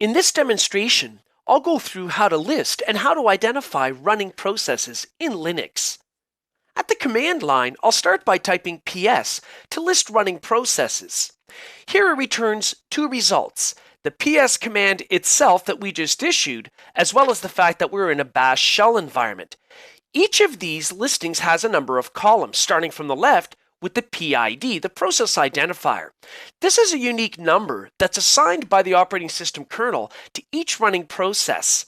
In this demonstration, I'll go through how to list and how to identify running processes in Linux. At the command line, I'll start by typing ps to list running processes. Here it returns two results, the ps command itself that we just issued, as well as the fact that we're in a bash shell environment. Each of these listings has a number of columns, starting from the left with the PID, the process identifier. This is a unique number that's assigned by the operating system kernel to each running process.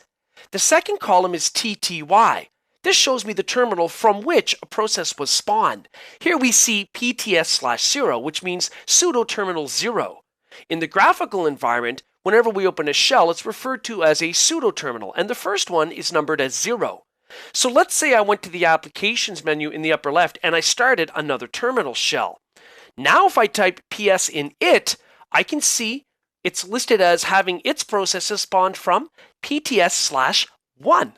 The second column is TTY. This shows me the terminal from which a process was spawned. Here we see PTS/0, which means sudo terminal 0. In the graphical environment, whenever we open a shell, it's referred to as a sudo terminal, and the first one is numbered as 0. So let's say I went to the applications menu in the upper left and I started another terminal shell. Now if I type ps in it, I can see it's listed as having its processes spawned from PTS/1.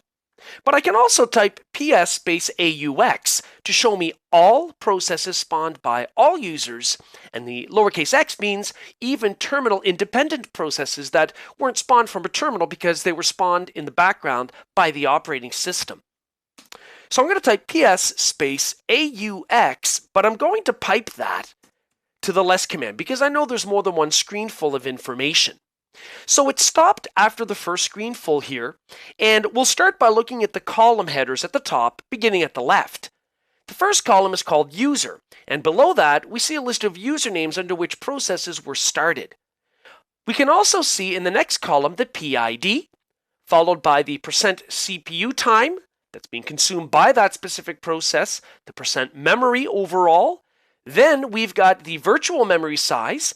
But I can also type ps space AUX to show me all processes spawned by all users, and the lowercase x means even terminal independent processes that weren't spawned from a terminal because they were spawned in the background by the operating system. So I'm going to type ps space AUX, but I'm going to pipe that to the less command because I know there's more than one screen full of information. So it stopped after the first screen full here, and we'll start by looking at the column headers at the top, beginning at the left. The first column is called user, and below that we see a list of usernames under which processes were started. We can also see in the next column the PID, followed by the %CPU time that's being consumed by that specific process, the % memory overall. Then we've got the virtual memory size,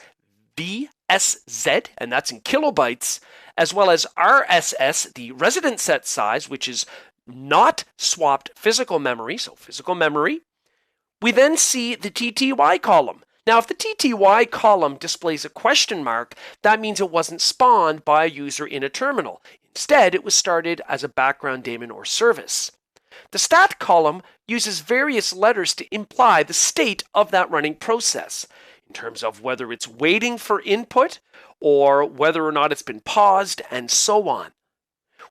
VSZ, and that's in kilobytes, as well as RSS, the resident set size, which is not swapped physical memory, so physical memory. We then see the TTY column. Now, if the TTY column displays a question mark, that means it wasn't spawned by a user in a terminal. Instead, it was started as a background daemon or service. The stat column uses various letters to imply the state of that running process, in terms of whether it's waiting for input or whether or not it's been paused, and so on.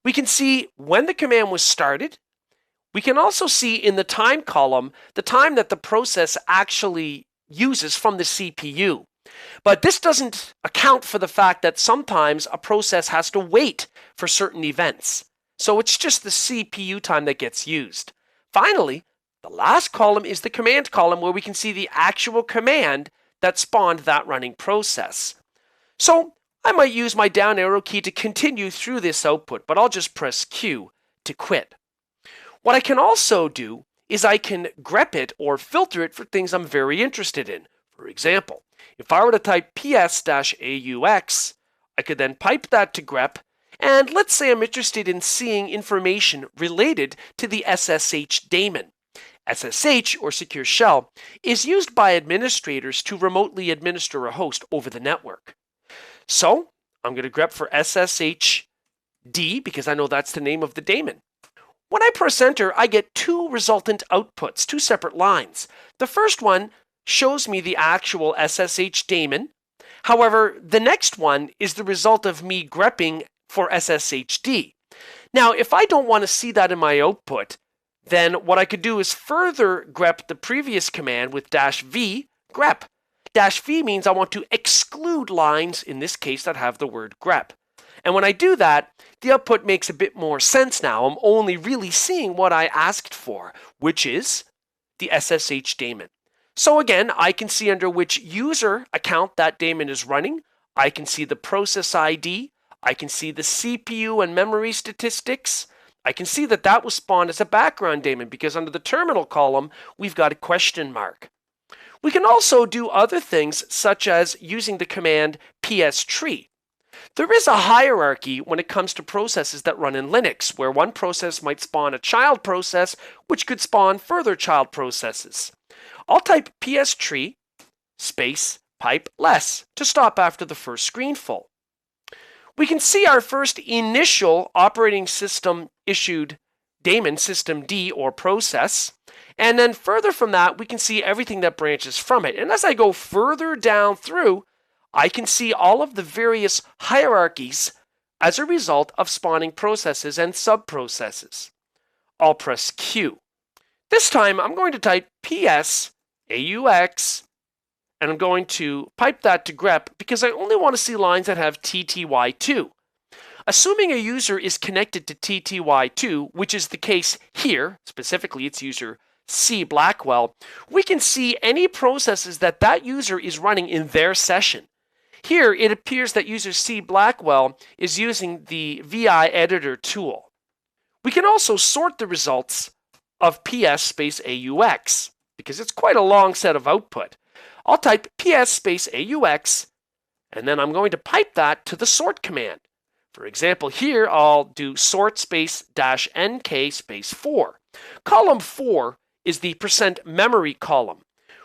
We can see when the command was started. We can also see in the time column the time that the process actually uses from the CPU. But this doesn't account for the fact that sometimes a process has to wait for certain events. So it's just the CPU time that gets used. Finally, the last column is the command column where we can see the actual command that spawned that running process. So I might use my down arrow key to continue through this output, but I'll just press Q to quit. What I can also do is I can grep it or filter it for things I'm very interested in. For example, if I were to type ps-aux, I could then pipe that to grep, and let's say I'm interested in seeing information related to the SSH daemon. SSH, or Secure Shell, is used by administrators to remotely administer a host over the network. So I'm going to grep for SSHD because I know that's the name of the daemon. When I press enter, I get two resultant outputs, two separate lines. The first one shows me the actual SSH daemon. However, the next one is the result of me grepping for SSHD. Now, if I don't want to see that in my output, then what I could do is further grep the previous command with -v grep. -v means I want to exclude lines, in this case, that have the word grep. And when I do that, the output makes a bit more sense now. I'm only really seeing what I asked for, which is the SSH daemon. So again, I can see under which user account that daemon is running. I can see the process ID. I can see the CPU and memory statistics. I can see that that was spawned as a background daemon because under the terminal column, we've got a question mark. We can also do other things such as using the command pstree. There is a hierarchy when it comes to processes that run in Linux, where one process might spawn a child process, which could spawn further child processes. I'll type pstree space pipe less to stop after the first screen full. We can see our first initial operating system issued daemon, systemd or process, and then further from that we can see everything that branches from it. And as I go further down through, I can see all of the various hierarchies as a result of spawning processes and sub-processes. I'll press Q. This time I'm going to type PS AUX, and I'm going to pipe that to grep because I only want to see lines that have TTY2. Assuming a user is connected to TTY2, which is the case here, specifically it's user C. Blackwell, we can see any processes that that user is running in their session. Here, it appears that user C. Blackwell is using the VI editor tool. We can also sort the results of PS space AUX because it's quite a long set of output. I'll type PS space AUX, and then I'm going to pipe that to the sort command. For example, here I'll do sort space -NK space 4. Column 4 is the %memory column.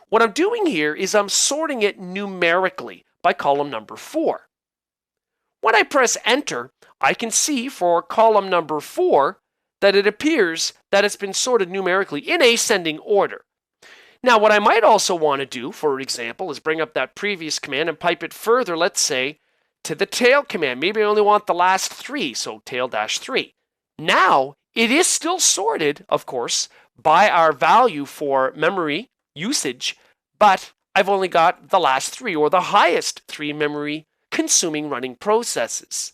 What I'm doing here is I'm sorting it numerically by column number 4. When I press enter, I can see for column number 4 that it appears that it's been sorted numerically in ascending order. Now, what I might also want to do, for example, is bring up that previous command and pipe it further, let's say, to the tail command. Maybe I only want the last 3, so tail-3. Now, it is still sorted, of course, by our value for memory usage, but I've only got the last 3 or the highest 3 memory consuming running processes.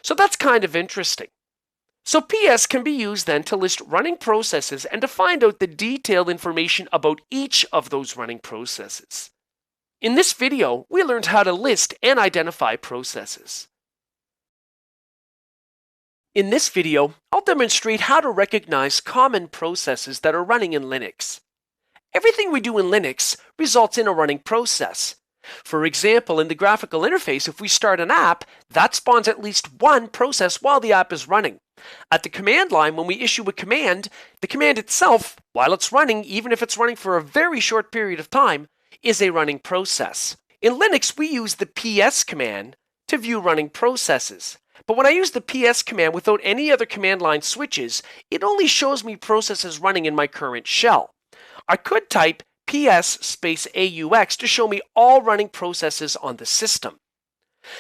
So that's kind of interesting. So PS can be used then to list running processes and to find out the detailed information about each of those running processes. In this video, we learned how to list and identify processes. In this video, I'll demonstrate how to recognize common processes that are running in Linux. Everything we do in Linux results in a running process. For example, in the graphical interface, if we start an app, that spawns at least one process while the app is running. At the command line, when we issue a command, the command itself, while it's running, even if it's running for a very short period of time, is a running process. In Linux, we use the PS command to view running processes. But when I use the PS command without any other command line switches, it only shows me processes running in my current shell. I could type PS space AUX to show me all running processes on the system.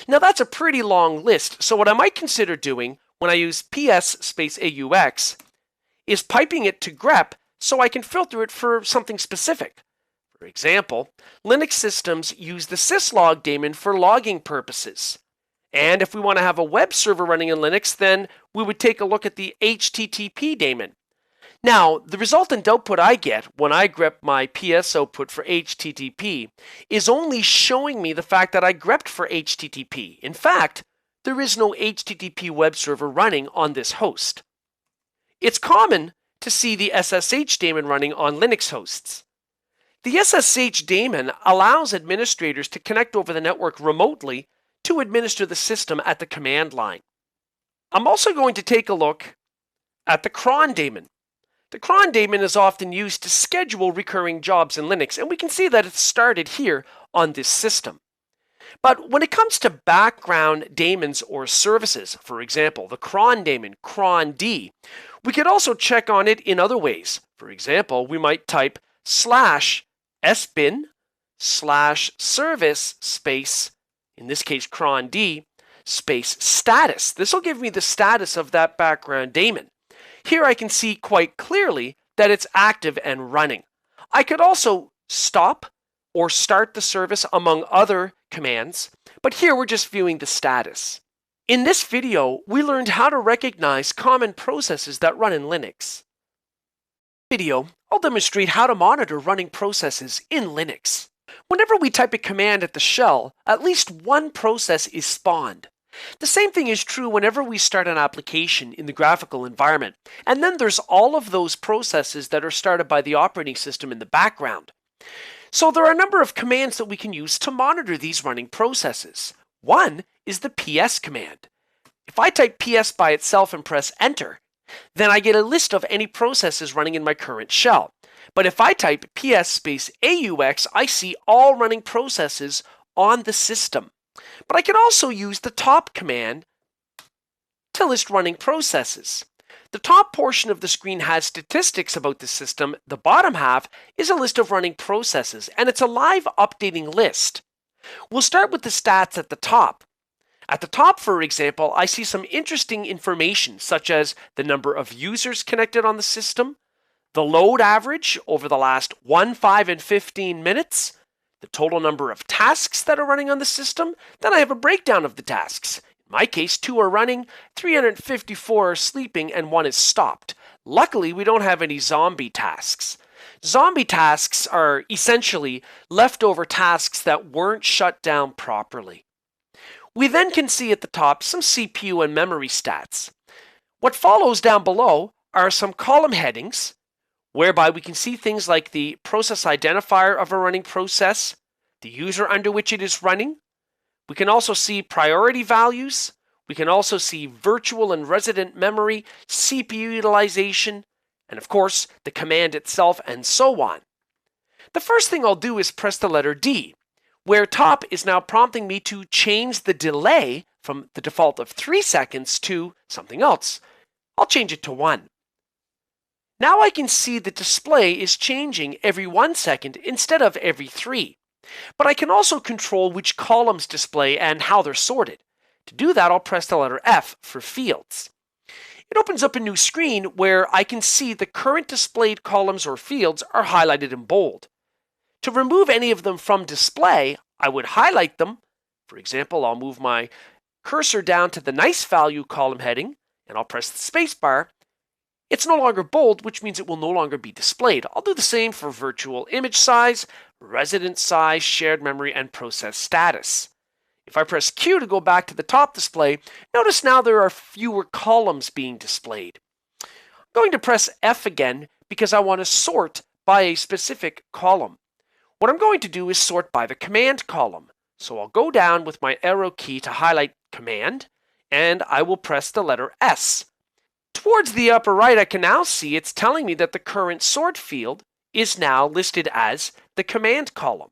Now that's a pretty long list, so what I might consider doing when I use PS space AUX is piping it to grep so I can filter it for something specific. For example, Linux systems use the syslog daemon for logging purposes. And if we want to have a web server running in Linux, then we would take a look at the HTTP daemon. Now, the resultant output I get when I grep my PS output for HTTP is only showing me the fact that I grepped for HTTP. In fact, there is no HTTP web server running on this host. It's common to see the SSH daemon running on Linux hosts. The SSH daemon allows administrators to connect over the network remotely to administer the system at the command line. I'm also going to take a look at the cron daemon. The cron daemon is often used to schedule recurring jobs in Linux, and we can see that it's started here on this system. But when it comes to background daemons or services, for example, the cron daemon, cron-d, we could also check on it in other ways. For example, we might type /sbin/service space, in this case cron-d, space status. This will give me the status of that background daemon. Here I can see quite clearly that it's active and running. I could also stop or start the service among other commands, but here we're just viewing the status. In this video, we learned how to recognize common processes that run in Linux. In this video, I'll demonstrate how to monitor running processes in Linux. Whenever we type a command at the shell, at least one process is spawned. The same thing is true whenever we start an application in the graphical environment, and then there's all of those processes that are started by the operating system in the background. So there are a number of commands that we can use to monitor these running processes. One is the PS command. If I type PS by itself and press enter, then I get a list of any processes running in my current shell. But if I type PS space AUX, I see all running processes on the system. But I can also use the top command to list running processes. The top portion of the screen has statistics about the system. The bottom half is a list of running processes, and it's a live updating list. We'll start with the stats at the top. At the top, for example, I see some interesting information such as the number of users connected on the system, the load average over the last 1, 5, and 15 minutes, the total number of tasks that are running on the system. Then I have a breakdown of the tasks. In my case, 2 are running, 354 are sleeping, and 1 is stopped. Luckily, we don't have any zombie tasks. Zombie tasks are essentially leftover tasks that weren't shut down properly. We then can see at the top some CPU and memory stats. What follows down below are some column headings, whereby we can see things like the process identifier of a running process, the user under which it is running. We can also see priority values. We can also see virtual and resident memory, CPU utilization, and of course, the command itself, and so on. The first thing I'll do is press the letter D, where top is now prompting me to change the delay from the default of 3 seconds to something else. I'll change it to 1. Now I can see the display is changing every 1 second instead of every 3. But I can also control which columns display and how they're sorted. To do that, I'll press the letter F for fields. It opens up a new screen where I can see the current displayed columns or fields are highlighted in bold. To remove any of them from display, I would highlight them. For example, I'll move my cursor down to the nice value column heading, and I'll press the spacebar. It's no longer bold, which means it will no longer be displayed. I'll do the same for virtual image size, resident size, shared memory, and process status. If I press Q to go back to the top display, notice now there are fewer columns being displayed. I'm going to press F again because I want to sort by a specific column. What I'm going to do is sort by the command column. So I'll go down with my arrow key to highlight command, and I will press the letter S. Towards the upper right, I can now see it's telling me that the current sort field is now listed as the command column.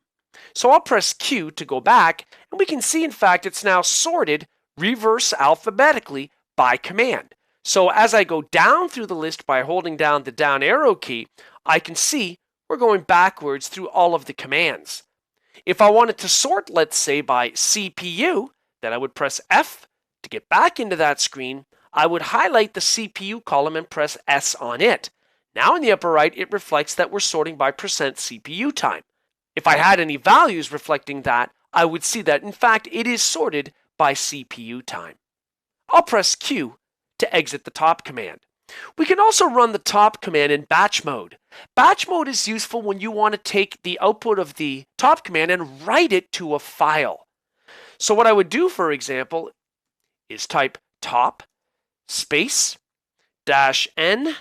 So I'll press Q to go back, and we can see, in fact, it's now sorted reverse alphabetically by command. So as I go down through the list by holding down the down arrow key, I can see we're going backwards through all of the commands. If I wanted to sort, let's say, by CPU, then I would press F to get back into that screen. I would highlight the CPU column and press S on it. Now in the upper right, it reflects that we're sorting by percent CPU time. If I had any values reflecting that, I would see that, in fact, it is sorted by CPU time. I'll press Q to exit the top command. We can also run the top command in batch mode. Batch mode is useful when you want to take the output of the top command and write it to a file. So what I would do, for example, is type top space -n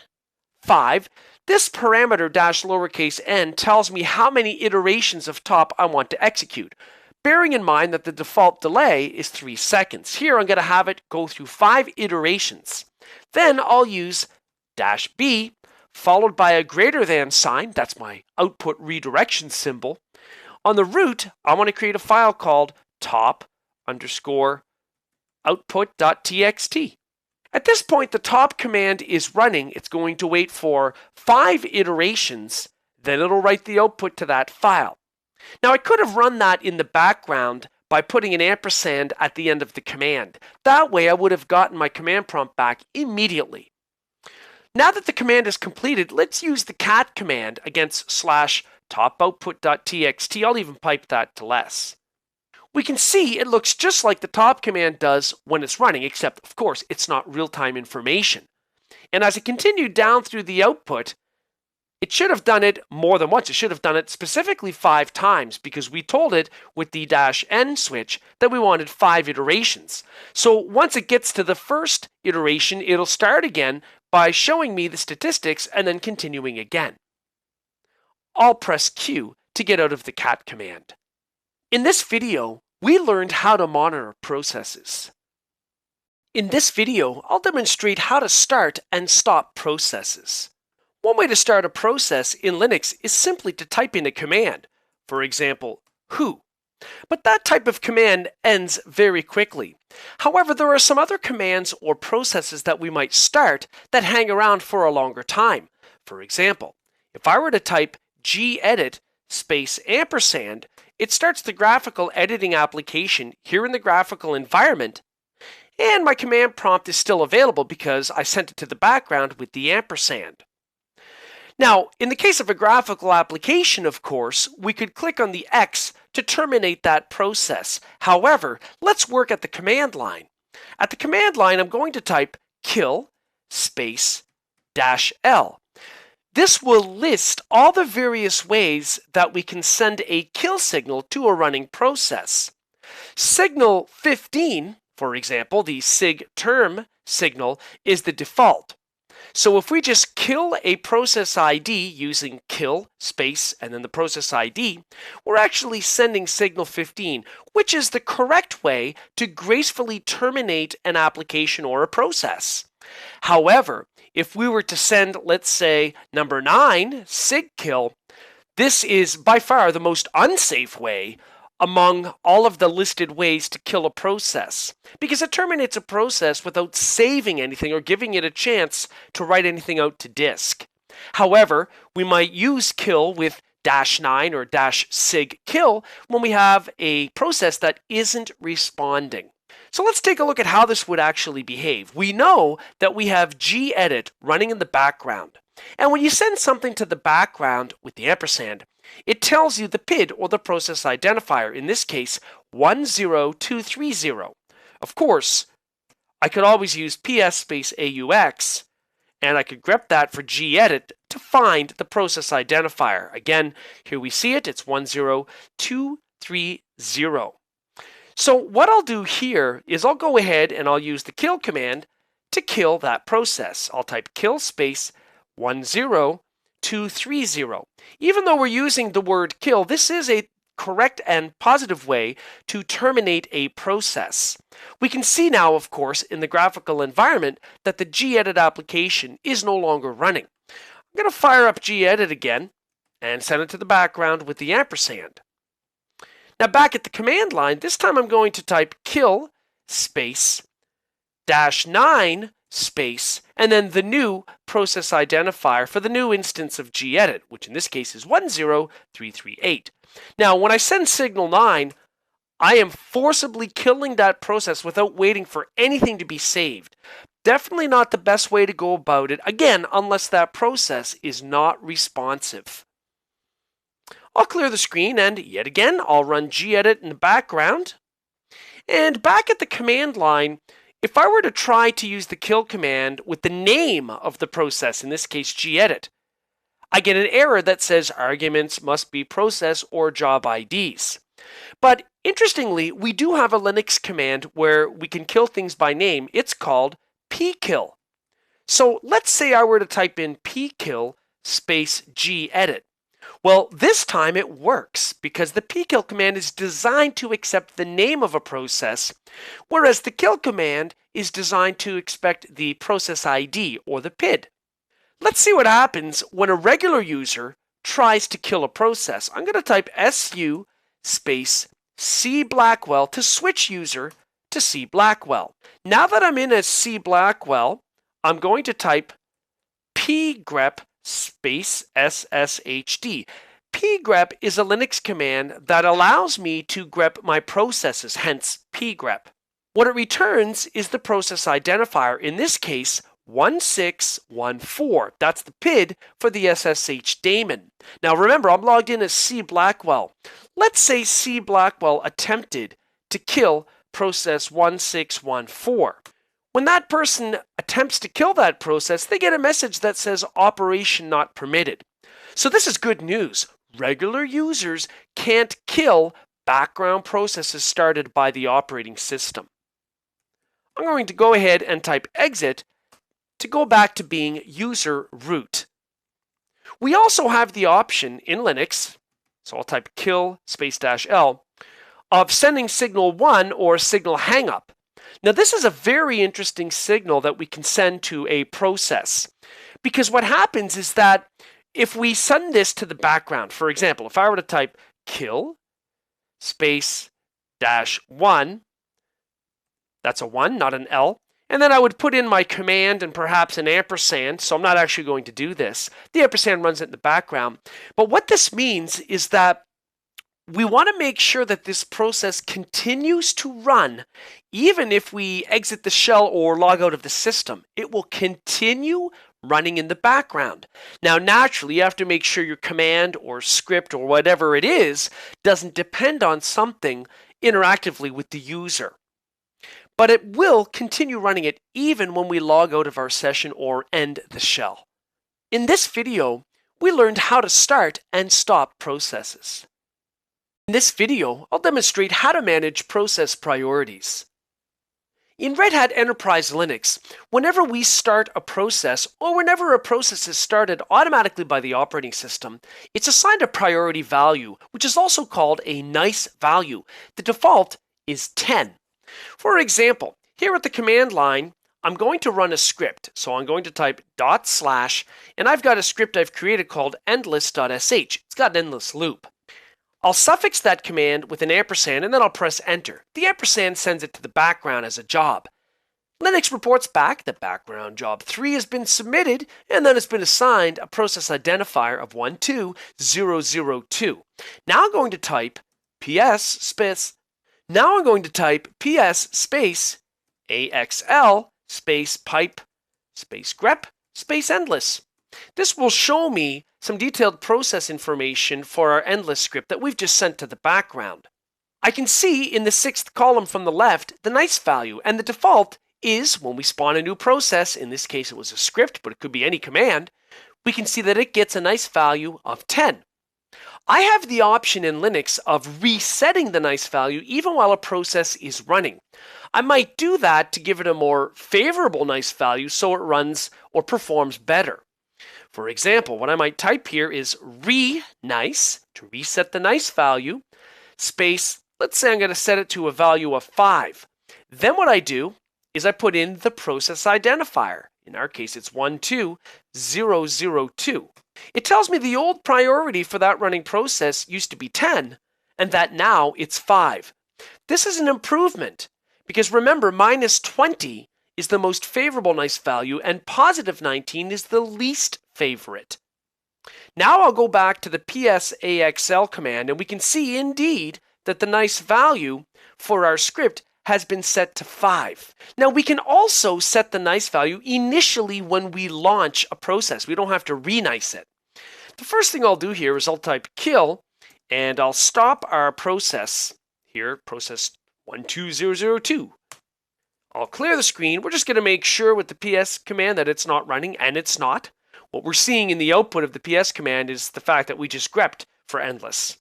5. This parameter -lowercase n tells me how many iterations of top I want to execute, bearing in mind that the default delay is 3 seconds. Here I'm going to have it go through 5 iterations. Then I'll use -b followed by a greater than sign. That's my output redirection symbol. On the root, I want to create a file called top_output.txt. At this point, the top command is running. It's going to wait for 5 iterations, then it'll write the output to that file. Now, I could have run that in the background by putting an ampersand at the end of the command. That way, I would have gotten my command prompt back immediately. Now that the command is completed, let's use the cat command against /topoutput.txt. I'll even pipe that to less. We can see it looks just like the top command does when it's running, except, of course, it's not real-time information. And as it continued down through the output, it should have done it more than once. It should have done it specifically 5 times because we told it with the -n switch that we wanted 5 iterations. So once it gets to the first iteration, it'll start again by showing me the statistics and then continuing again. I'll press Q to get out of the cat command. In this video, we learned how to monitor processes. In this video, I'll demonstrate how to start and stop processes. One way to start a process in Linux is simply to type in a command, for example, who. But that type of command ends very quickly. However, there are some other commands or processes that we might start that hang around for a longer time. For example, if I were to type gedit space ampersand, it starts the graphical editing application here in the graphical environment, and my command prompt is still available because I sent it to the background with the ampersand. Now, in the case of a graphical application, of course, we could click on the X to terminate that process. However, let's work at the command line. At the command line, I'm going to type kill space -L. This will list all the various ways that we can send a kill signal to a running process. Signal 15, for example, the sig term signal, is the default. So if we just kill a process ID using kill space and then the process ID, we're actually sending signal 15, which is the correct way to gracefully terminate an application or a process. However, if we were to send, let's say, number 9, sig kill, this is by far the most unsafe way among all of the listed ways to kill a process, because it terminates a process without saving anything or giving it a chance to write anything out to disk. However, we might use kill with -9 or -sig kill when we have a process that isn't responding. So let's take a look at how this would actually behave. We know that we have gedit running in the background. And when you send something to the background with the ampersand, it tells you the PID, or the process identifier, in this case 10230. Of course, I could always use ps space AUX, and I could grep that for gedit to find the process identifier. Again, here we see it, it's 10230. So what I'll do here is I'll go ahead and I'll use the kill command to kill that process. I'll type kill space 10230. Even though we're using the word kill, this is a correct and positive way to terminate a process. We can see now, of course, in the graphical environment that the gedit application is no longer running. I'm going to fire up gedit again and send it to the background with the ampersand. Now back at the command line, this time I'm going to type kill space -9 space and then the new process identifier for the new instance of gedit, which in this case is 10338. Now when I send signal 9, I am forcibly killing that process without waiting for anything to be saved. Definitely not the best way to go about it, again, unless that process is not responsive. I'll clear the screen and yet again I'll run gedit in the background. And back at the command line, if I were to try to use the kill command with the name of the process, in this case gedit, I get an error that says arguments must be process or job IDs. But interestingly, we do have a Linux command where we can kill things by name. It's called pkill. So let's say I were to type in pkill space gedit. Well, this time it works because the pkill command is designed to accept the name of a process, whereas the kill command is designed to expect the process ID, or the PID. Let's see what happens when a regular user tries to kill a process. I'm going to type su space C Blackwell to switch user to C Blackwell. Now that I'm in as C Blackwell, I'm going to type pgrep space sshd. pgrep is a Linux command that allows me to grep my processes, hence pgrep. What it returns is the process identifier, in this case 1614. That's the PID for the SSH daemon. Now remember, I'm logged in as C Blackwell. Let's say C Blackwell attempted to kill process 1614. When that person attempts to kill that process, they get a message that says operation not permitted. So this is good news. Regular users can't kill background processes started by the operating system. I'm going to go ahead and type exit to go back to being user root. We also have the option in Linux, so I'll type kill space -L, of sending signal 1 or signal hangup. Now this is a very interesting signal that we can send to a process, because what happens is that if we send this to the background, for example, if I were to type kill space -1, that's a 1, not an L. And then I would put in my command and perhaps an ampersand, so I'm not actually going to do this. The ampersand runs it in the background. But what this means is that we want to make sure that this process continues to run even if we exit the shell or log out of the system. It will continue running in the background. Now, naturally, you have to make sure your command or script or whatever it is doesn't depend on something interactively with the user. But it will continue running it even when we log out of our session or end the shell. In this video, we learned how to start and stop processes. In this video, I'll demonstrate how to manage process priorities. In Red Hat Enterprise Linux, whenever we start a process or whenever a process is started automatically by the operating system, it's assigned a priority value, which is also called a nice value. The default is 10. For example, here at the command line, I'm going to run a script. So I'm going to type /, and I've got a script I've created called endless.sh. It's got an endless loop. I'll suffix that command with an ampersand and then I'll press enter. The ampersand sends it to the background as a job. Linux reports back that background job 3 has been submitted and then it's been assigned a process identifier of 12002. Now I'm going to type ps space axl space pipe space grep space endless. This will show me some detailed process information for our endless script that we've just sent to the background. I can see in the 6th column from the left the nice value, and the default is when we spawn a new process, in this case it was a script, but it could be any command, we can see that it gets a nice value of 10. I have the option in Linux of resetting the nice value even while a process is running. I might do that to give it a more favorable nice value so it runs or performs better. For example, what I might type here is re-nice, to reset the nice value, space, let's say I'm going to set it to a value of 5. Then what I do is I put in the process identifier. In our case, it's 12002. It tells me the old priority for that running process used to be 10, and that now it's 5. This is an improvement, because remember, -20 is the most favorable nice value, and +19 is the least favorite. Now I'll go back to the psaxl command, and we can see indeed that the nice value for our script has been set to 5. Now we can also set the nice value initially when we launch a process. We don't have to re-nice it. The first thing I'll do here is I'll type kill, and I'll stop our process here, process 12002. I'll clear the screen. We're just going to make sure with the ps command that it's not running, and it's not. What we're seeing in the output of the ps command is the fact that we just grepped for endless.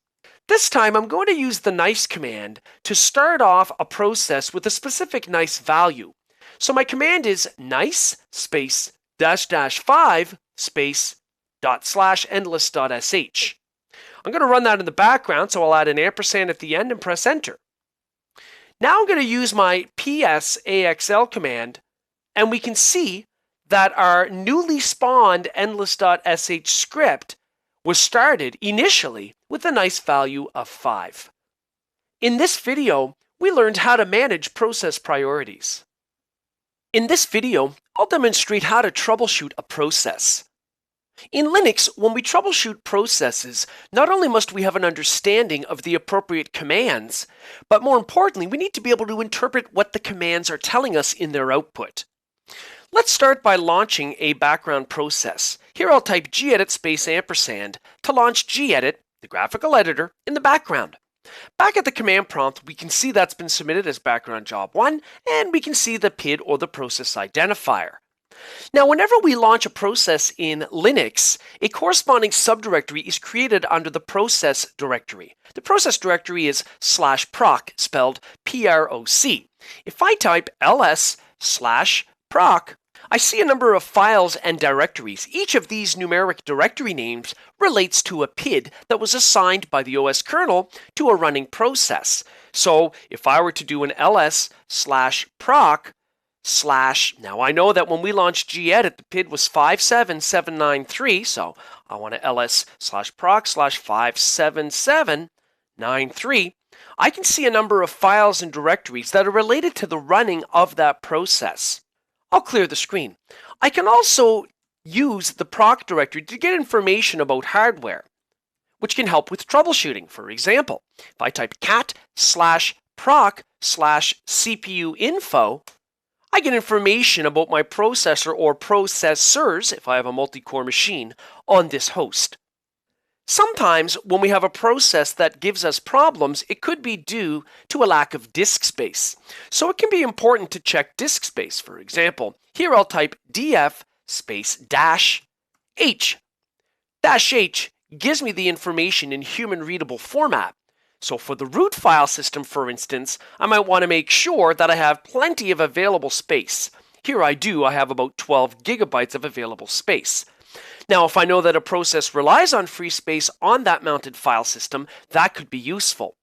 This time I'm going to use the nice command to start off a process with a specific nice value. So my command is nice space --5 space /endless.sh. I'm going to run that in the background, so I'll add an ampersand at the end and press enter. Now I'm going to use my psaxl command, and we can see that our newly spawned endless.sh script was started initially with a nice value of 5. In this video, we learned how to manage process priorities. In this video, I'll demonstrate how to troubleshoot a process. In Linux, when we troubleshoot processes, not only must we have an understanding of the appropriate commands, but more importantly, we need to be able to interpret what the commands are telling us in their output. Let's start by launching a background process. Here I'll type gedit space ampersand to launch gedit, the graphical editor, in the background. Back at the command prompt, we can see that's been submitted as background job 1, and we can see the PID or the process identifier. Now, whenever we launch a process in Linux, a corresponding subdirectory is created under the process directory. The process directory is /proc, spelled PROC. If I type ls/proc, I see a number of files and directories. Each of these numeric directory names relates to a PID that was assigned by the OS kernel to a running process. So if I were to do an ls/proc now I know that when we launched gedit, the PID was 57793, so I want to ls/proc/57793. I can see a number of files and directories that are related to the running of that process. I'll clear the screen. I can also use the proc directory to get information about hardware, which can help with troubleshooting. For example, if I type cat/proc/CPU info, I get information about my processor or processors, if I have a multi-core machine, on this host. Sometimes when we have a process that gives us problems, it could be due to a lack of disk space. So it can be important to check disk space. For example, here I'll type df space -h. -h gives me the information in human readable format. So for the root file system, for instance, I might want to make sure that I have plenty of available space. Here I do. I have about 12 gigabytes of available space. Now, if I know that a process relies on free space on that mounted file system, that could be useful.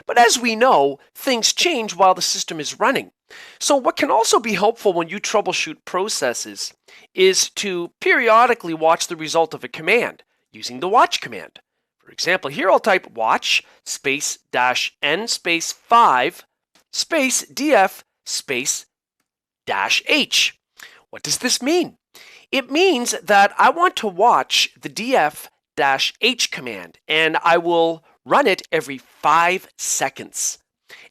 But as we know, things change while the system is running. So what can also be helpful when you troubleshoot processes is to periodically watch the result of a command using the watch command. For example, here I'll type watch space -n space 5 space df space -h. What does this mean? It means that I want to watch the df-h command, and I will run it every 5 seconds.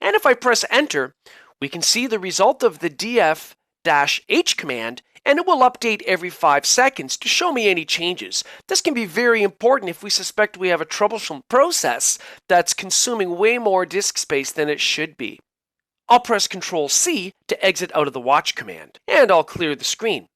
And if I press enter, we can see the result of the df-h command, and it will update every 5 seconds to show me any changes. This can be very important if we suspect we have a troublesome process that's consuming way more disk space than it should be. I'll press Ctrl+C to exit out of the watch command, and I'll clear the screen.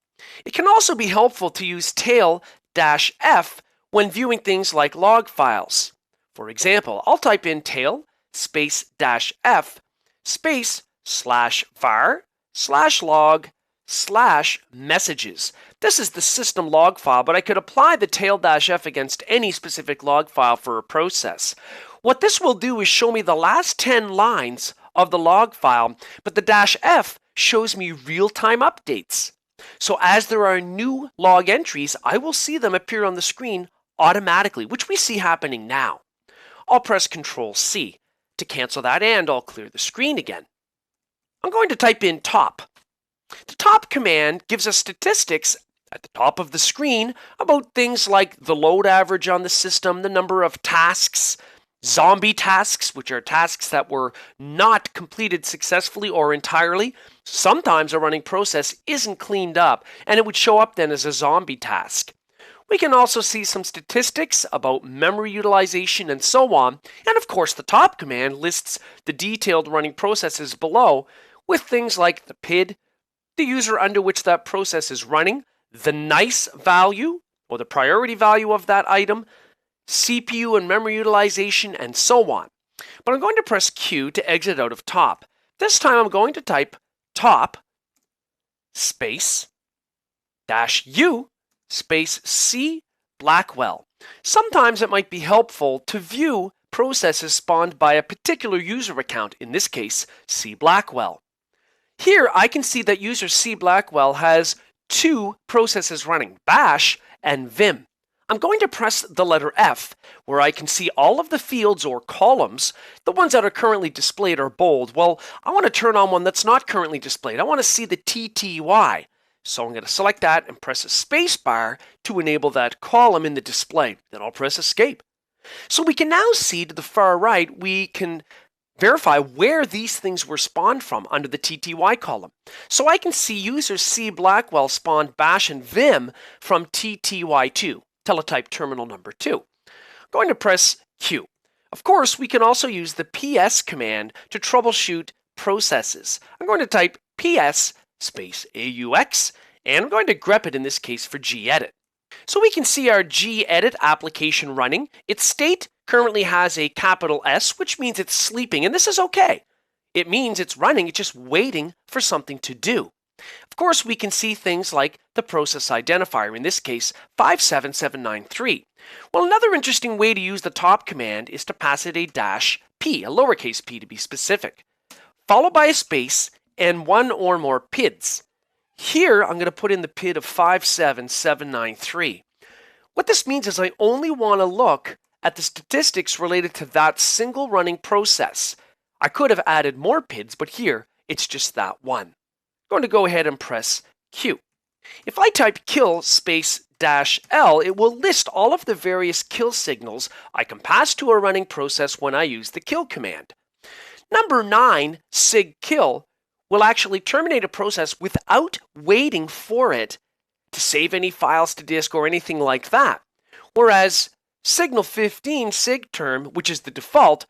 It can also be helpful to use tail-f when viewing things like log files. For example, I'll type in tail space -f space /var/log/messages. This is the system log file, but I could apply the tail-f against any specific log file for a process. What this will do is show me the last 10 lines of the log file, but the -f shows me real-time updates. So as there are new log entries, I will see them appear on the screen automatically, which we see happening now. I'll press Ctrl+C to cancel that, and I'll clear the screen again. I'm going to type in top. The top command gives us statistics at the top of the screen about things like the load average on the system, the number of tasks, zombie tasks, which are tasks that were not completed successfully or entirely. Sometimes a running process isn't cleaned up, and it would show up then as a zombie task. We can also see some statistics about memory utilization and so on, and of course the top command lists the detailed running processes below with things like the PID, the user under which that process is running, the NICE value, or the priority value of that item, CPU and memory utilization, and so on. But I'm going to press Q to exit out of top. This time I'm going to type top space -u space C Blackwell. Sometimes it might be helpful to view processes spawned by a particular user account, in this case, C Blackwell. Here I can see that user C Blackwell has 2 processes running, Bash and Vim. I'm going to press the letter F, where I can see all of the fields or columns. The ones that are currently displayed are bold. Well, I want to turn on one that's not currently displayed. I want to see the TTY. So I'm going to select that and press a space bar to enable that column in the display. Then I'll press escape. So we can now see to the far right, we can verify where these things were spawned from under the TTY column. So I can see user C Blackwell spawned Bash and Vim from TTY2. Teletype terminal number 2. I'm going to press Q. Of course, we can also use the PS command to troubleshoot processes. I'm going to type PS space AUX, and I'm going to grep it in this case for gedit. So we can see our gedit application running. Its state currently has a capital S, which means it's sleeping, and this is okay. It means it's running, it's just waiting for something to do. Of course, we can see things like the process identifier, in this case 57793. Well, another interesting way to use the top command is to pass it a -p, a lowercase p to be specific, followed by a space and 1 or more PIDs. Here, I'm going to put in the PID of 57793. What this means is I only want to look at the statistics related to that single running process. I could have added more PIDs, but here, it's just that one. I'm going to go ahead and press Q. If I type kill space -L, it will list all of the various kill signals I can pass to a running process when I use the kill command. Number 9, sig kill, will actually terminate a process without waiting for it to save any files to disk or anything like that. Whereas signal 15, sigterm, which is the default,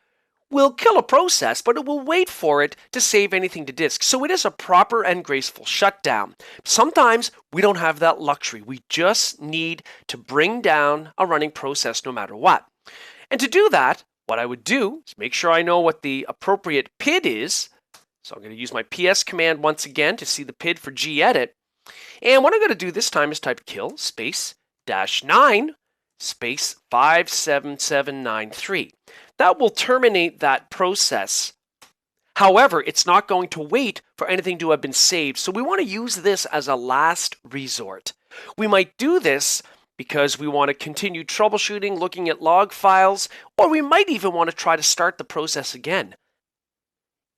will kill a process, but it will wait for it to save anything to disk. So it is a proper and graceful shutdown. Sometimes we don't have that luxury. We just need to bring down a running process no matter what. And to do that, what I would do is make sure I know what the appropriate PID is. So I'm going to use my PS command once again to see the PID for gedit. And what I'm going to do this time is type kill space -9 space 57793. That will terminate that process. However, it's not going to wait for anything to have been saved, so we want to use this as a last resort. We might do this because we want to continue troubleshooting, looking at log files, or we might even want to try to start the process again.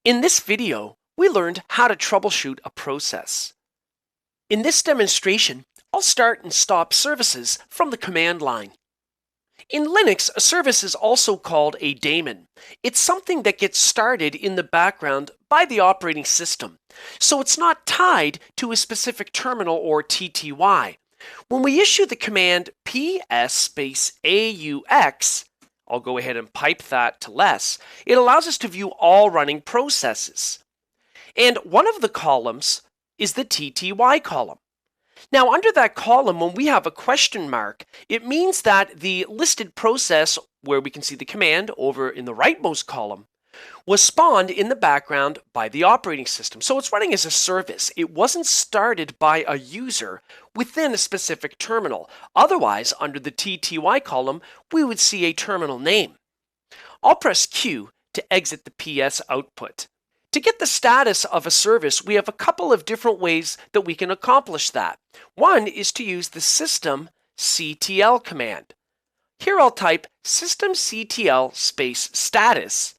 In this video, we learned how to troubleshoot a process. In this demonstration, I'll start and stop services from the command line. In Linux, a service is also called a daemon. It's something that gets started in the background by the operating system, so it's not tied to a specific terminal or TTY. When we issue the command ps space -aux, I'll go ahead and pipe that to less, it allows us to view all running processes. And one of the columns is the TTY column. Now, under that column, when we have a question mark, it means that the listed process, where we can see the command over in the rightmost column, was spawned in the background by the operating system. So it's running as a service. It wasn't started by a user within a specific terminal. Otherwise, under the TTY column, we would see a terminal name. I'll press Q to exit the PS output. To get the status of a service, we have a couple of different ways that we can accomplish that. One is to use the systemctl command. Here I'll type systemctl space status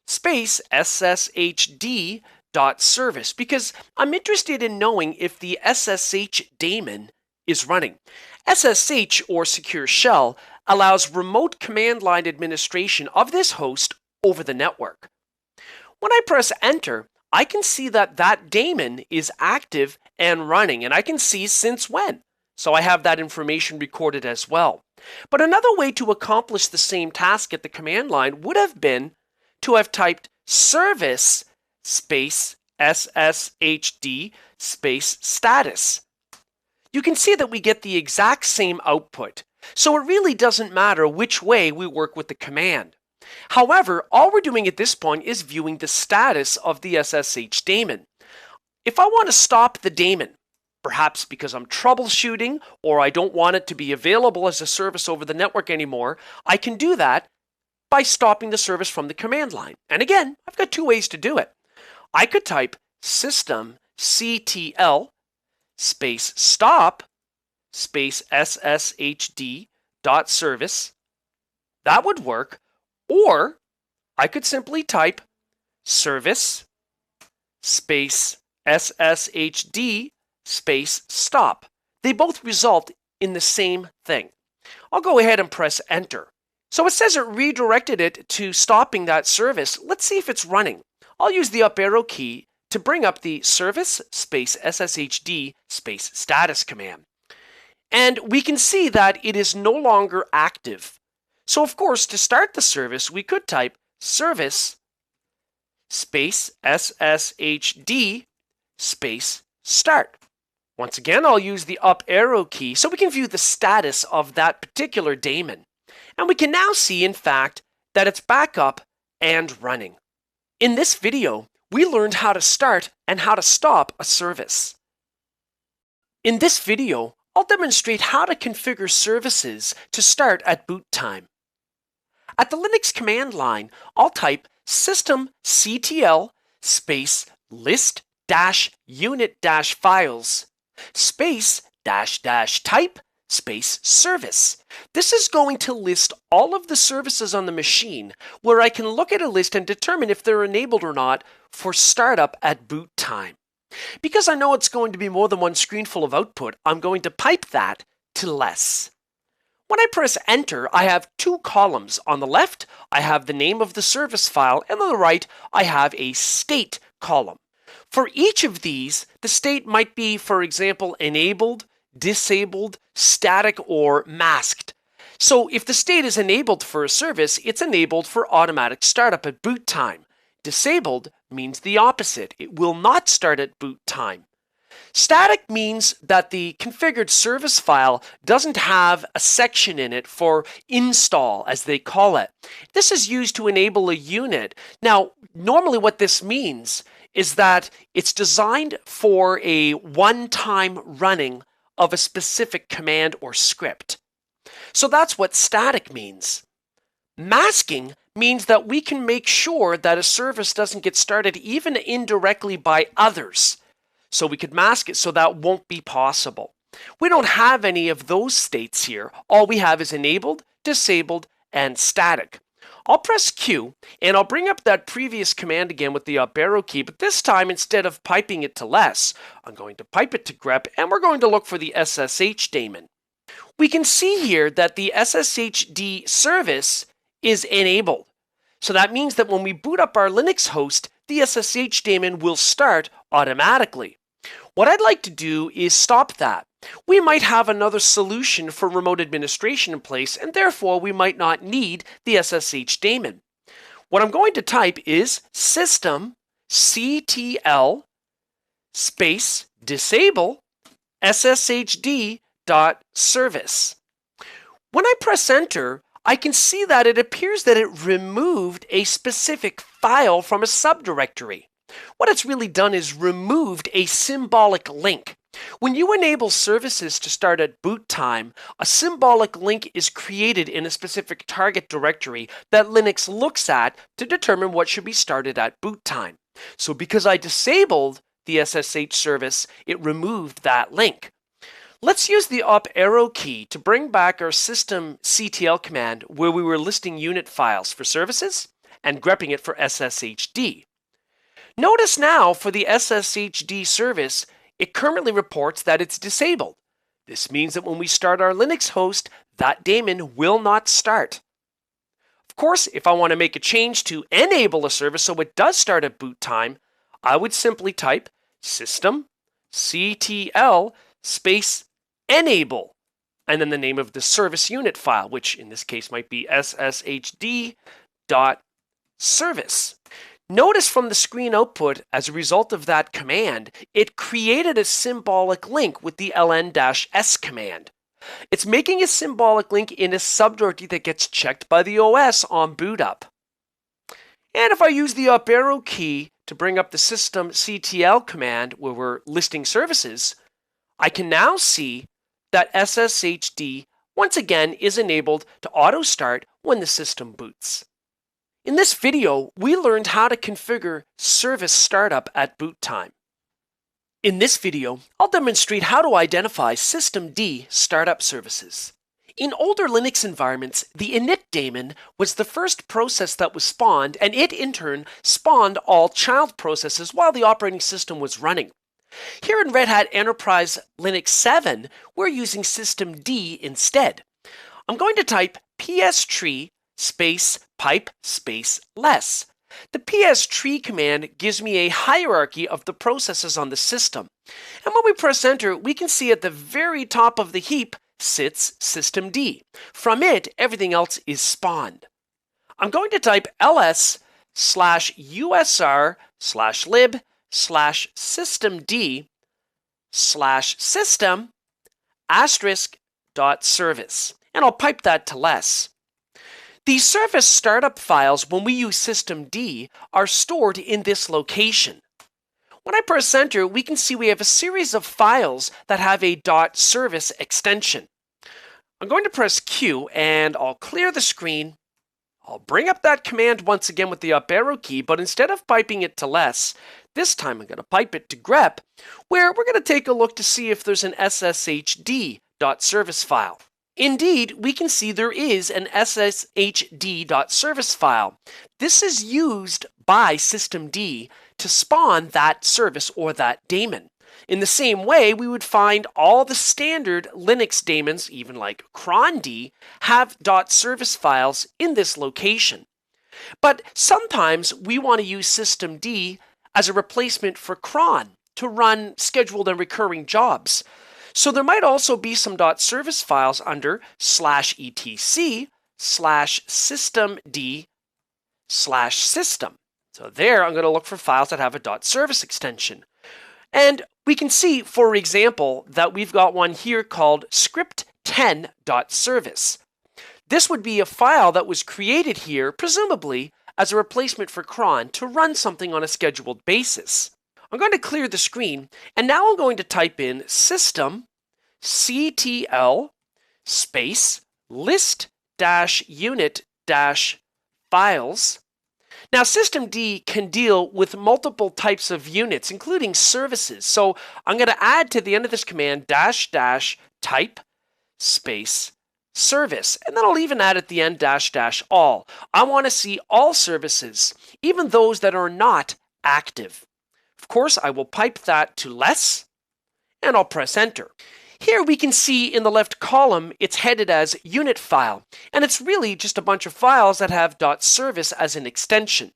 space sshd.service because I'm interested in knowing if the SSH daemon is running. SSH, or Secure Shell, allows remote command line administration of this host over the network. When I press enter, I can see that that daemon is active and running, and I can see since when. So I have that information recorded as well. But another way to accomplish the same task at the command line would have been to have typed service space sshd space status. You can see that we get the exact same output. So it really doesn't matter which way we work with the command. However, all we're doing at this point is viewing the status of the SSH daemon. If I want to stop the daemon, perhaps because I'm troubleshooting or I don't want it to be available as a service over the network anymore, I can do that by stopping the service from the command line. And again, I've got two ways to do it. I could type systemctl space stop space sshd.service. That would work. Or I could simply type service space sshd space stop. They both result in the same thing. I'll go ahead and press enter. So it says it redirected it to stopping that service. Let's see if it's running. I'll use the up arrow key to bring up the service space sshd space status command. And we can see that it is no longer active. So of course, to start the service, we could type service space sshd space start. Once again, I'll use the up arrow key so we can view the status of that particular daemon. And we can now see, in fact, that it's back up and running. In this video, we learned how to start and how to stop a service. In this video, I'll demonstrate how to configure services to start at boot time. At the Linux command line, I'll type systemctl space list-unit-files space --type space service. This is going to list all of the services on the machine where I can look at a list and determine if they're enabled or not for startup at boot time. Because I know it's going to be more than one screen full of output, I'm going to pipe that to less. When I press enter, I have two columns. On the left, I have the name of the service file, and on the right, I have a state column. For each of these, the state might be, for example, enabled, disabled, static, or masked. So if the state is enabled for a service, it's enabled for automatic startup at boot time. Disabled means the opposite. It will not start at boot time. Static means that the configured service file doesn't have a section in it for install, as they call it. This is used to enable a unit. Now, normally what this means is that it's designed for a one-time running of a specific command or script. So that's what static means. Masking means that we can make sure that a service doesn't get started even indirectly by others. So we could mask it so that won't be possible. We don't have any of those states here. All we have is enabled, disabled, and static. I'll press Q, and I'll bring up that previous command again with the up arrow key, but this time, instead of piping it to less, I'm going to pipe it to grep, and we're going to look for the SSH daemon. We can see here that the SSHD service is enabled. So that means that when we boot up our Linux host, the SSH daemon will start automatically. What I'd like to do is stop that. We might have another solution for remote administration in place, and therefore we might not need the SSH daemon. What I'm going to type is systemctl space disable sshd.service. When I press enter, I can see that it appears that it removed a specific file from a subdirectory. What it's really done is removed a symbolic link. When you enable services to start at boot time, a symbolic link is created in a specific target directory that Linux looks at to determine what should be started at boot time. So because I disabled the SSH service, it removed that link. Let's use the up arrow key to bring back our systemctl command where we were listing unit files for services and grepping it for SSHD. Notice now for the SSHD service, it currently reports that it's disabled. This means that when we start our Linux host, that daemon will not start. Of course, if I want to make a change to enable a service so it does start at boot time, I would simply type systemctl space enable, and then the name of the service unit file, which in this case might be sshd.service. Notice from the screen output, as a result of that command, it created a symbolic link with the ln-s command. It's making a symbolic link in a subdirectory that gets checked by the OS on boot up. And if I use the up arrow key to bring up the systemctl command where we're listing services, I can now see that SSHD once again is enabled to auto start when the system boots. In this video, we learned how to configure service startup at boot time. In this video, I'll demonstrate how to identify systemd startup services. In older Linux environments, the init daemon was the first process that was spawned, and it in turn spawned all child processes while the operating system was running. Here in Red Hat Enterprise Linux 7, we're using systemd instead. I'm going to type pstree space pipe space less. The pstree command gives me a hierarchy of the processes on the system. And when we press enter, we can see at the very top of the heap sits systemd. From it, everything else is spawned. I'm going to type ls/usr/lib/system*system**service, and I'll pipe that to less. The service startup files, when we use systemd, are stored in this location. When I press enter, we can see we have a series of files that have a .service extension. I'm going to press Q and I'll clear the screen. I'll bring up that command once again with the up arrow key, but instead of piping it to less, this time I'm going to pipe it to grep, where we're going to take a look to see if there's an sshd.service file. Indeed, we can see there is an sshd.service file. This is used by systemd to spawn that service or that daemon. In the same way, we would find all the standard Linux daemons, even like crond, have .service files in this location. But sometimes we want to use systemd as a replacement for cron to run scheduled and recurring jobs. So there might also be some .service files under /etc/systemd/system. So there I'm going to look for files that have a .service extension. And we can see, for example, that we've got one here called script10.service. This would be a file that was created here, presumably, as a replacement for cron to run something on a scheduled basis. I'm going to clear the screen, and now I'm going to type in systemctl space list-unit-files. Now, systemd can deal with multiple types of units, including services. So I'm going to add to the end of this command --type space service, and then I'll even add at the end --all. I want to see all services, even those that are not active. Of course, I will pipe that to less, and I'll press enter. Here we can see in the left column it's headed as unit file, and it's really just a bunch of files that have .service as an extension.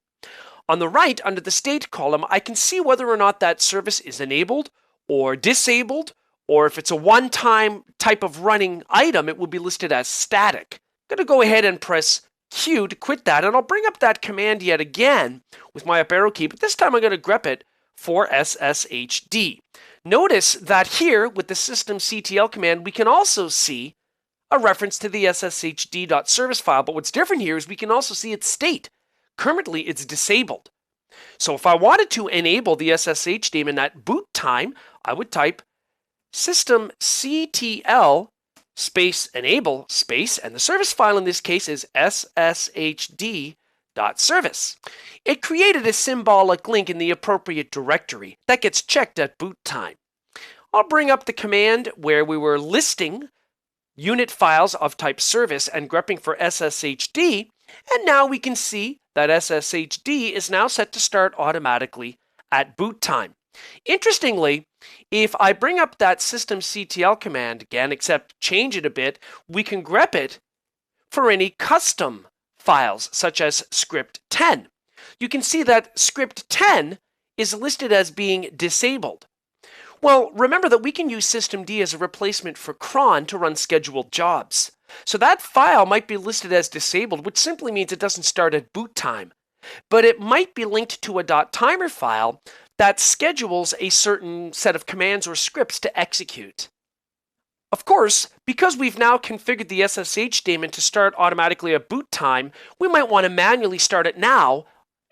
On the right, under the state column, I can see whether or not that service is enabled or disabled, or if it's a one-time type of running item, it will be listed as static. I'm going to go ahead and press Q to quit that, and I'll bring up that command yet again with my up arrow key, but this time I'm going to grep it for sshd. Notice that here with the systemctl command, we can also see a reference to the sshd.service file, but what's different here is we can also see its state. Currently, it's disabled. So if I wanted to enable the SSH daemon at boot time, I would type systemctl space enable space, and the service file in this case is sshd.service. It created a symbolic link in the appropriate directory that gets checked at boot time. I'll bring up the command where we were listing unit files of type service and grepping for sshd, and now we can see that sshd is now set to start automatically at boot time. Interestingly, if I bring up that systemctl command again, except change it a bit, we can grep it for any custom files, such as script10. You can see that script10 is listed as being disabled. Well, remember that we can use systemd as a replacement for cron to run scheduled jobs. So that file might be listed as disabled, which simply means it doesn't start at boot time. But it might be linked to a .timer file that schedules a certain set of commands or scripts to execute. Of course, because we've now configured the SSH daemon to start automatically at boot time, we might want to manually start it now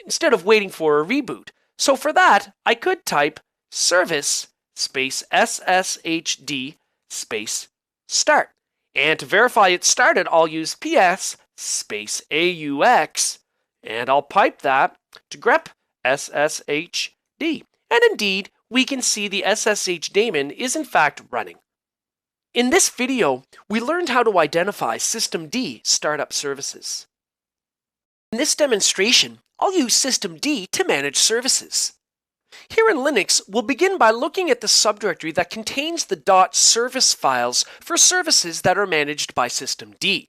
instead of waiting for a reboot. So for that, I could type service space sshd space start. And to verify it started, I'll use ps space aux, and I'll pipe that to grep sshd. And indeed, we can see the SSH daemon is in fact running. In this video, we learned how to identify systemd startup services. In this demonstration, I'll use systemd to manage services. Here in Linux, we'll begin by looking at the subdirectory that contains the .service files for services that are managed by systemd.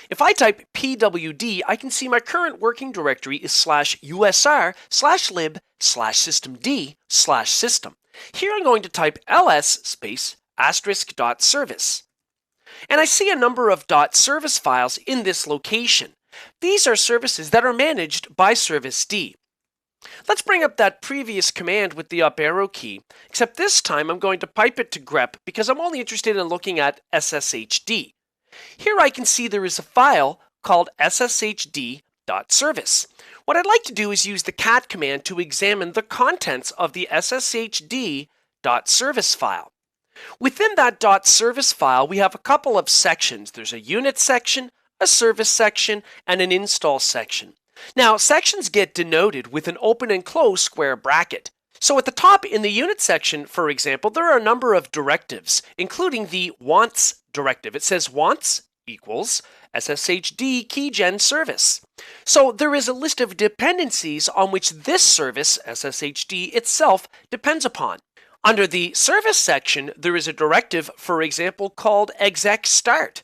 If I type pwd, I can see my current working directory is /usr/lib/systemd/system. Here I'm going to type ls space *service. And I see a number of .service files in this location. These are services that are managed by serviced. Let's bring up that previous command with the up arrow key, except this time I'm going to pipe it to grep because I'm only interested in looking at sshd. Here I can see there is a file called sshd.service. What I'd like to do is use the cat command to examine the contents of the sshd.service file. Within that .service file, we have a couple of sections. There's a unit section, a service section, and an install section. Now, sections get denoted with an open and close square bracket. So at the top in the unit section, for example, there are a number of directives, including the wants directive. It says wants equals SSHD keygen service. So there is a list of dependencies on which this service, SSHD itself, depends upon. Under the service section, there is a directive, for example, called exec start.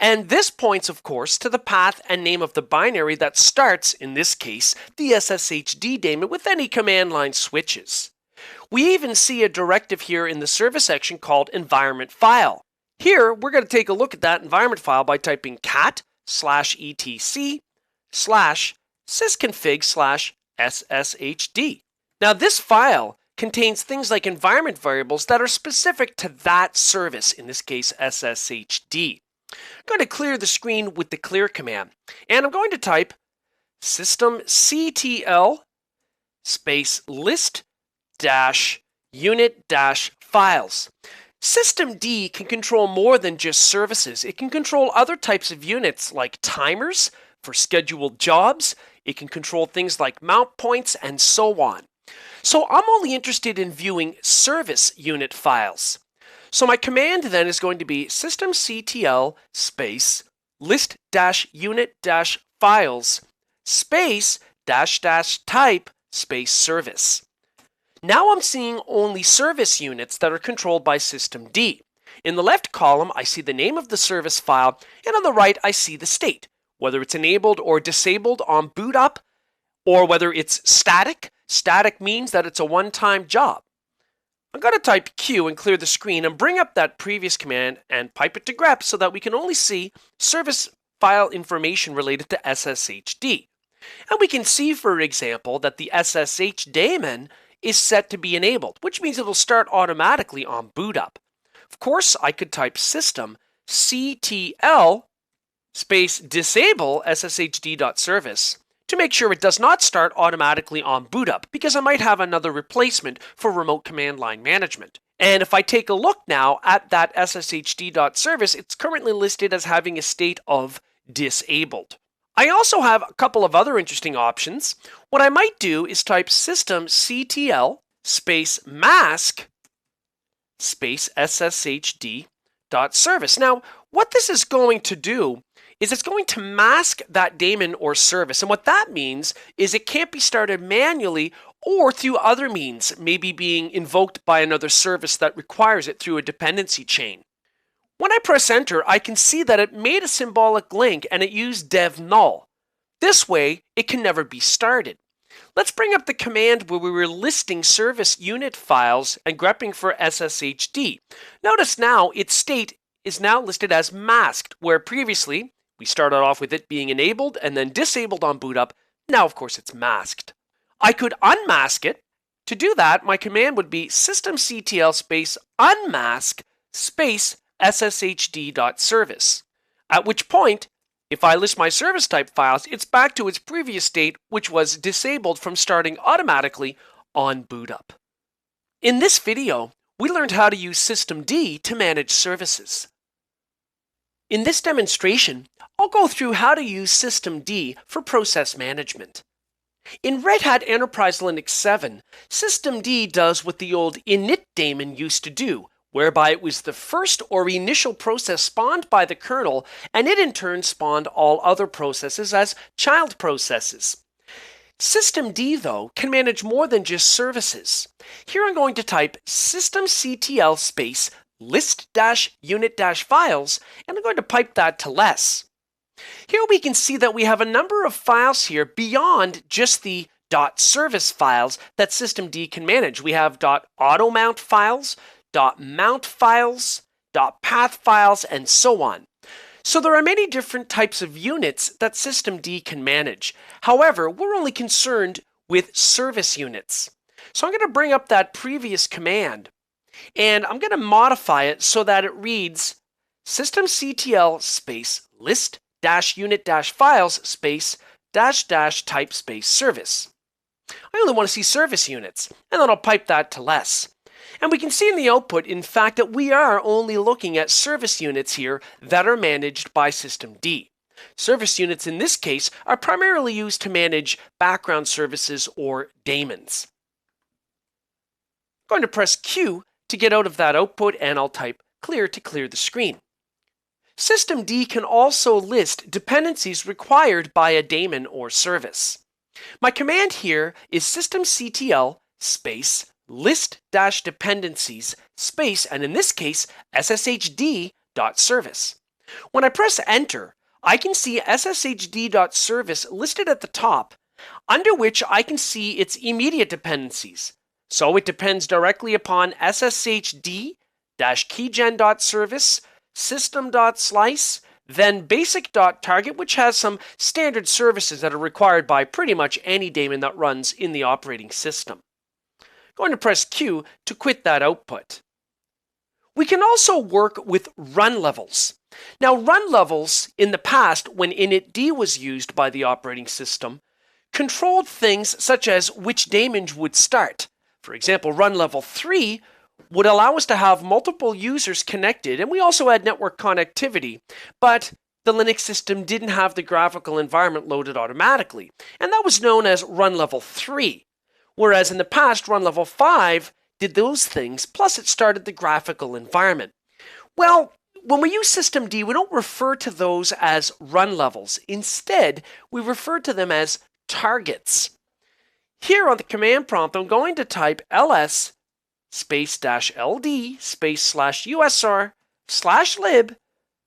And this points, of course, to the path and name of the binary that starts, in this case, the SSHD daemon with any command line switches. We even see a directive here in the service section called environment file. Here, we're going to take a look at that environment file by typing cat/etc/sysconfig/sshd. Now, this file contains things like environment variables that are specific to that service, in this case, SSHD. I'm going to clear the screen with the clear command, and I'm going to type systemctl space list-unit-files. Systemd can control more than just services. It can control other types of units like timers for scheduled jobs. It can control things like mount points and so on. So I'm only interested in viewing service unit files. So my command then is going to be systemctl space list-unit-files space --type space service. Now I'm seeing only service units that are controlled by systemd. In the left column, I see the name of the service file, and on the right, I see the state, whether it's enabled or disabled on boot up, or whether it's static. Static means that it's a one-time job. I'm going to type Q and clear the screen and bring up that previous command and pipe it to grep so that we can only see service file information related to SSHD. And we can see, for example, that the SSH daemon is set to be enabled, which means it'll start automatically on boot up. Of course, I could type systemctl space disable sshd.service to make sure it does not start automatically on boot up, because I might have another replacement for remote command line management. And if I take a look now at that sshd.service, it's currently listed as having a state of disabled. I also have a couple of other interesting options. What I might do is type systemctl space mask space sshd.service. Now, what this is going to do is it's going to mask that daemon or service. And what that means is it can't be started manually or through other means, maybe being invoked by another service that requires it through a dependency chain. When I press enter, I can see that it made a symbolic link and it used dev null. This way, it can never be started. Let's bring up the command where we were listing service unit files and grepping for SSHD. Notice now its state is now listed as masked, where previously we started off with it being enabled and then disabled on boot up. Now, of course, it's masked. I could unmask it. To do that, my command would be systemctl space unmask space sshd.service. At which point, if I list my service type files, it's back to its previous state, which was disabled from starting automatically on boot up. In this video, we learned how to use systemd to manage services. In this demonstration, I'll go through how to use systemd for process management. In Red Hat Enterprise Linux 7, systemd does what the old init daemon used to do, whereby it was the first or initial process spawned by the kernel, and it in turn spawned all other processes as child processes. Systemd, though, can manage more than just services. Here I'm going to type systemctl space list-unit-files, and I'm going to pipe that to less. Here we can see that we have a number of files here beyond just the .service files that systemd can manage. We have .automount files, .mount files, .path files, and so on. So there are many different types of units that systemd can manage. However, we're only concerned with service units. So I'm going to bring up that previous command, and I'm going to modify it so that it reads systemctl space list-unit-files space --type space service. I only want to see service units, and then I'll pipe that to less. And we can see in the output, in fact, that we are only looking at service units here that are managed by systemd. Service units in this case are primarily used to manage background services or daemons. I'm going to press Q to get out of that output, and I'll type clear to clear the screen. Systemd can also list dependencies required by a daemon or service. My command here is systemctl space list-dependencies space, and in this case, sshd.service. When I press enter, I can see sshd.service listed at the top, under which I can see its immediate dependencies. So it depends directly upon sshd-keygen.service, system.slice, then basic.target, which has some standard services that are required by pretty much any daemon that runs in the operating system. Going to press Q to quit that output. We can also work with run levels. Now, run levels in the past, when initd was used by the operating system, controlled things such as which daemons would start. For example, run level 3 would allow us to have multiple users connected, and we also had network connectivity, but the Linux system didn't have the graphical environment loaded automatically, and that was known as run level 3. Whereas in the past, run level 5 did those things, plus it started the graphical environment. Well, when we use systemd, we don't refer to those as run levels. Instead, we refer to them as targets. Here on the command prompt, I'm going to type ls space -ld space /usr /lib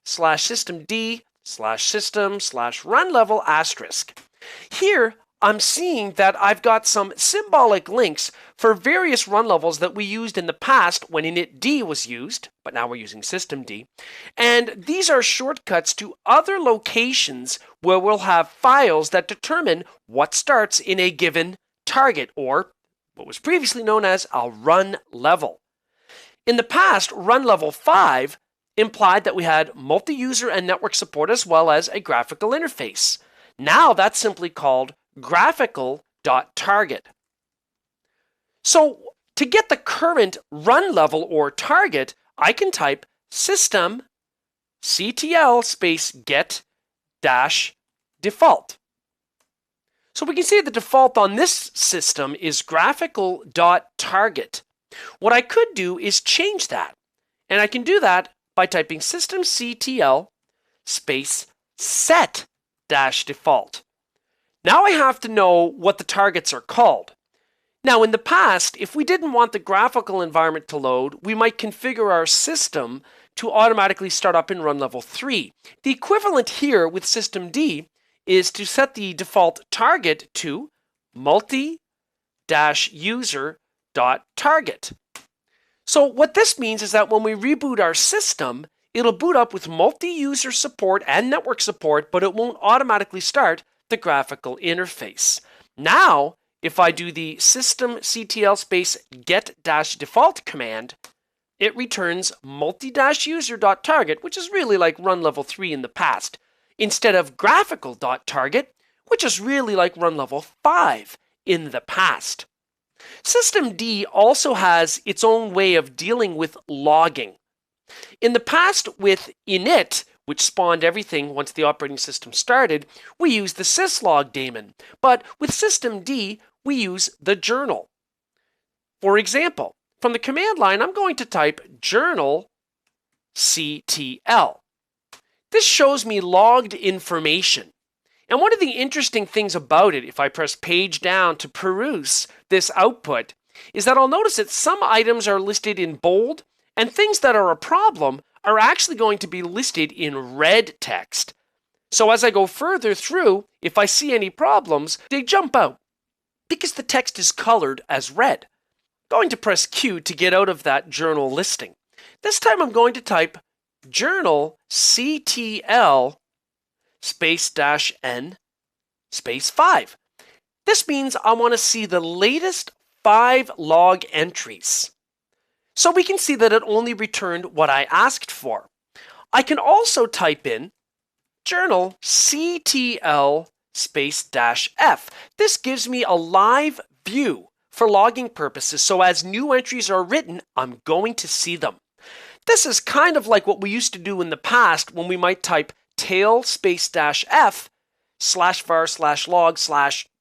/systemd /system /run level *. Here, I'm seeing that I've got some symbolic links for various run levels that we used in the past when initd was used, but now we're using systemd. And these are shortcuts to other locations where we'll have files that determine what starts in a given target, or what was previously known as a run level. In the past, run level 5 implied that we had multi-user and network support as well as a graphical interface. Now that's simply called graphical.target. So to get the current run level or target, I can type system ctl space get dash default. So we can see the default on this system is graphical.target. What I could do is change that, and I can do that by typing systemctl space set dash default. Now I have to know what the targets are called. Now in the past, if we didn't want the graphical environment to load, we might configure our system to automatically start up in run level 3. The equivalent here with systemd is to set the default target to multi-user.target. So what this means is that when we reboot our system, it'll boot up with multi-user support and network support, but it won't automatically start the graphical interface. Now, if I do the systemctl space get-default command, it returns multi-user.target, which is really like run level 3 in the past, instead of graphical.target, which is really like run level 5 in the past. Systemd also has its own way of dealing with logging. In the past with init, which spawned everything once the operating system started, we used the syslog daemon, but with systemd, we use the journal. For example, from the command line, I'm going to type journal ctl. This shows me logged information. And one of the interesting things about it, if I press page down to peruse this output, is that I'll notice that some items are listed in bold, and things that are a problem are actually going to be listed in red text. So as I go further through, if I see any problems, they jump out because the text is colored as red. Going to press Q to get out of that journal listing. This time I'm going to type journal ctl space -n space 5. This means I want to see the latest 5 log entries. So we can see that it only returned what I asked for. I can also type in journal ctl space -f. This gives me a live view for logging purposes, so as new entries are written, I'm going to see them. This is kind of like what we used to do in the past when we might type tail space -f /var/log/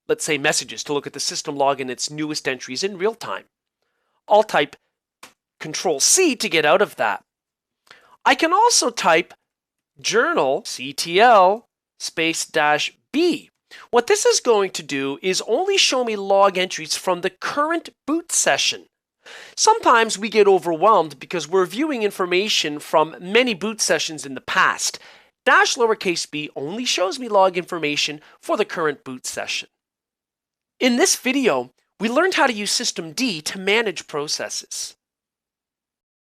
let's say messages to look at the system log and its newest entries in real time. I'll type Control C to get out of that. I can also type journal ctl space dash B. What this is going to do is only show me log entries from the current boot session. Sometimes we get overwhelmed because we're viewing information from many boot sessions in the past. Dash lowercase b only shows me log information for the current boot session. In this video, we learned how to use systemd to manage processes.